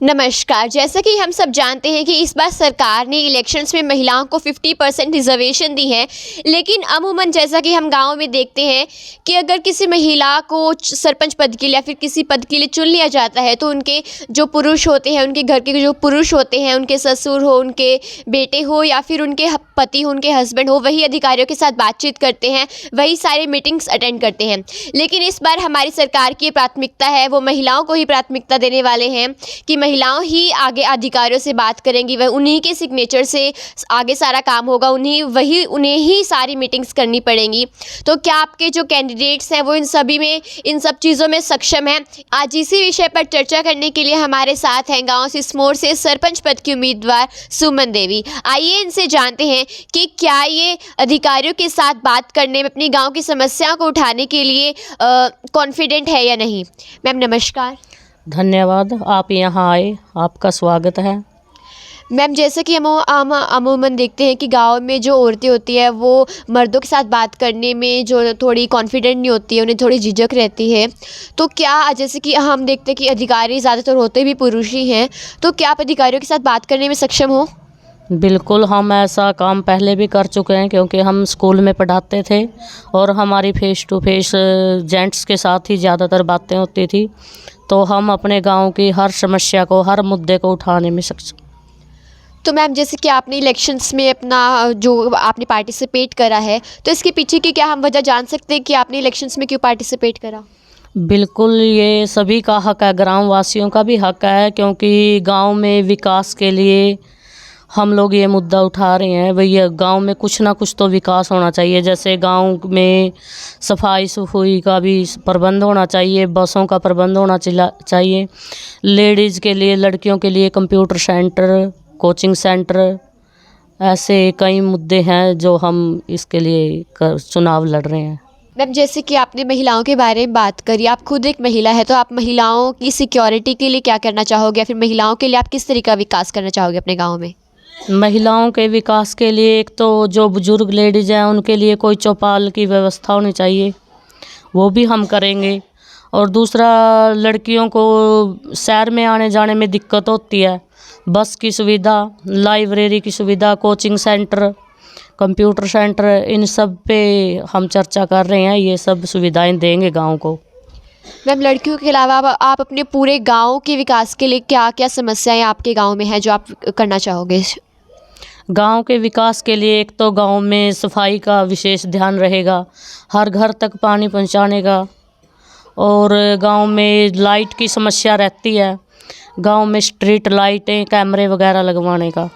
नमस्कार। जैसा कि हम सब जानते हैं कि इस बार सरकार ने इलेक्शंस में महिलाओं को 50% रिजर्वेशन दी है, लेकिन अमूमन जैसा कि हम गाँव में देखते हैं कि अगर किसी महिला को सरपंच पद के लिए या फिर किसी पद के लिए चुन लिया जाता है तो उनके जो पुरुष होते हैं, उनके घर के जो पुरुष होते हैं, उनके ससुर हो, उनके बेटे हो या फिर उनके पति हो, उनके हस्बैंड हो, वही अधिकारियों के साथ बातचीत करते हैं, वही सारे मीटिंग्स अटेंड करते हैं। लेकिन इस बार हमारी सरकार की प्राथमिकता है, वो महिलाओं को ही प्राथमिकता देने वाले हैं कि महिलाओं ही आगे अधिकारियों से बात करेंगी, वह उन्हीं के सिग्नेचर से आगे सारा काम होगा, उन्हें ही सारी मीटिंग्स करनी पड़ेंगी। तो क्या आपके जो कैंडिडेट्स हैं वो इन सब चीज़ों में सक्षम हैं? आज इसी विषय पर चर्चा करने के लिए हमारे साथ हैं गांव सिसमोर से सरपंच पद की उम्मीदवार सुमन देवी। आइए इनसे जानते हैं कि क्या ये अधिकारियों के साथ बात करने में, अपनी गाँव की समस्याओं को उठाने के लिए कॉन्फिडेंट है या नहीं। मैम नमस्कार। धन्यवाद, आप यहाँ आए, आपका स्वागत है। मैम जैसे कि हम अमूमन देखते हैं कि गाँव में जो औरतें होती हैं वो मर्दों के साथ बात करने में जो थोड़ी कॉन्फिडेंट नहीं होती है, उन्हें थोड़ी झिझक रहती है। तो क्या जैसे कि हम देखते हैं कि अधिकारी ज़्यादातर होते भी पुरुष ही हैं, तो क्या आप अधिकारियों के साथ बात करने में सक्षम हो? बिल्कुल, हम ऐसा काम पहले भी कर चुके हैं क्योंकि हम स्कूल में पढ़ाते थे और हमारी फेस टू फेस जेंट्स के साथ ही ज़्यादातर बातें होती थी, तो हम अपने गांव की हर समस्या को, हर मुद्दे को उठाने में सक्षम। तो मैम जैसे कि आपने इलेक्शंस में अपना जो आपने पार्टिसिपेट करा है, तो इसके पीछे की क्या हम वजह जान सकते हैं कि आपने इलेक्शंस में क्यों पार्टिसिपेट करा? बिल्कुल, ये सभी का हक है, ग्राम वासियों का भी हक है, क्योंकि गांव में विकास के लिए हम लोग ये मुद्दा उठा रहे हैं। भैया गांव में कुछ ना कुछ तो विकास होना चाहिए, जैसे गांव में सफाई सफाई का भी प्रबंध होना चाहिए, बसों का प्रबंध होना चाहिए, लेडीज़ के लिए, लड़कियों के लिए कंप्यूटर सेंटर, कोचिंग सेंटर, ऐसे कई मुद्दे हैं जो हम इसके लिए चुनाव लड़ रहे हैं। मैम जैसे कि आपने महिलाओं के बारे में बात करी, आप खुद एक महिला है, तो आप महिलाओं की सिक्योरिटी के लिए क्या करना चाहोगे या फिर महिलाओं के लिए आप किस तरीके का विकास करना चाहोगे अपने गाँव में? महिलाओं के विकास के लिए एक तो जो बुजुर्ग लेडीज़ हैं उनके लिए कोई चौपाल की व्यवस्था होनी चाहिए, वो भी हम करेंगे। और दूसरा, लड़कियों को शहर में आने जाने में दिक्कत होती है, बस की सुविधा, लाइब्रेरी की सुविधा, कोचिंग सेंटर, कंप्यूटर सेंटर, इन सब पे हम चर्चा कर रहे हैं। ये सब सुविधाएं देंगे गांव को। मैम लड़कियों के अलावा आप अपने पूरे गांव के विकास के लिए क्या क्या समस्याएं आपके गांव में हैं जो आप करना चाहोगे? गांव के विकास के लिए एक तो गांव में सफाई का विशेष ध्यान रहेगा, हर घर तक पानी पहुंचाने का, और गांव में लाइट की समस्या रहती है, गांव में स्ट्रीट लाइटें, कैमरे वगैरह लगवाने का।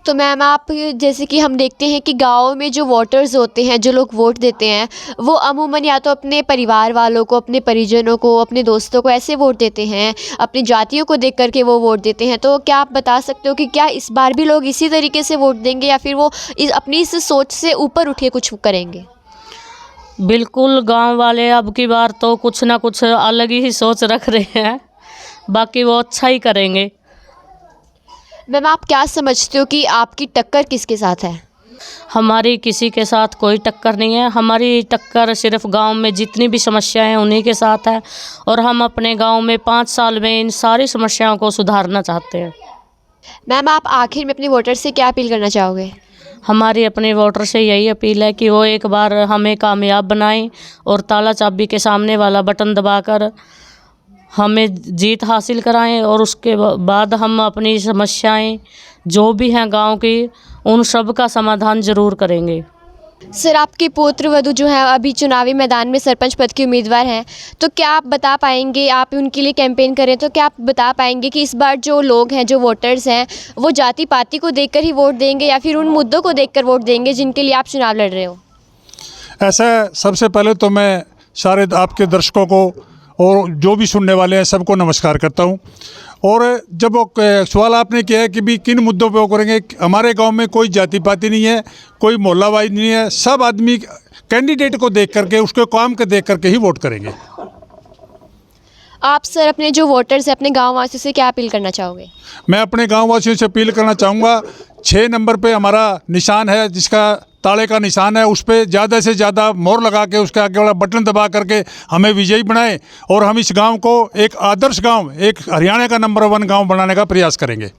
तो मैम आप जैसे कि हम देखते हैं कि गांव में जो वोटर्स होते हैं, जो लोग वोट देते हैं, वो अमूमन या तो अपने परिवार वालों को, अपने परिजनों को, अपने दोस्तों को ऐसे वोट देते हैं, अपनी जातियों को देख करके वो वोट देते हैं। तो क्या आप बता सकते हो कि क्या इस बार भी लोग इसी तरीके से वोट देंगे या फिर वो अपनी इस सोच से ऊपर उठ के कुछ करेंगे? बिल्कुल, गांव वाले अब की बार तो कुछ ना कुछ अलग ही सोच रख रहे हैं, बाकी वो अच्छा ही करेंगे। मैम आप क्या समझते हो कि आपकी टक्कर किसके साथ है? हमारी किसी के साथ कोई टक्कर नहीं है, हमारी टक्कर सिर्फ गांव में जितनी भी समस्याएं हैं उन्हीं के साथ है, और हम अपने गांव में 5 साल में इन सारी समस्याओं को सुधारना चाहते हैं। मैम आप आखिर में अपने वोटर से क्या अपील करना चाहोगे? हमारी अपने वोटर से यही अपील है कि वो एक बार हमें कामयाब बनाएं और ताला चाबी के सामने वाला बटन दबाकर हमें जीत हासिल कराएं, और उसके बाद हम अपनी समस्याएं जो भी हैं गांव की, उन सब का समाधान ज़रूर करेंगे। सर आपके पुत्र वधू जो है अभी चुनावी मैदान में सरपंच पद के उम्मीदवार हैं, तो क्या आप बता पाएंगे, आप उनके लिए कैंपेन करें तो क्या आप बता पाएंगे कि इस बार जो लोग हैं, जो वोटर्स हैं, वो जाति पाति को देखकर ही वोट देंगे या फिर उन मुद्दों को देखकर वोट देंगे जिनके लिए आप चुनाव लड़ रहे हो? ऐसा सबसे पहले तो मैं सारे आपके दर्शकों को और जो भी सुनने वाले हैं सबको नमस्कार करता हूं। और जब वो सवाल आपने किया है कि भी किन मुद्दों पे वो करेंगे, हमारे गांव में कोई जाति पाति नहीं है, कोई मोहल्ला वाइज नहीं है, सब आदमी कैंडिडेट को देख करके, उसके काम को देख करके ही वोट करेंगे। आप सर अपने जो वोटर्स हैं, अपने गाँव वासियों से क्या अपील करना चाहोगे? मैं अपने गाँव वासियों से अपील करना चाहूँगा, 6 नंबर पे हमारा निशान है, जिसका ताले का निशान है, उस पर ज़्यादा से ज़्यादा मोहर लगा के उसके आगे वाला बटन दबा करके हमें विजयी बनाएं और हम इस गांव को एक आदर्श गांव, एक हरियाणा का नंबर 1 गांव बनाने का प्रयास करेंगे।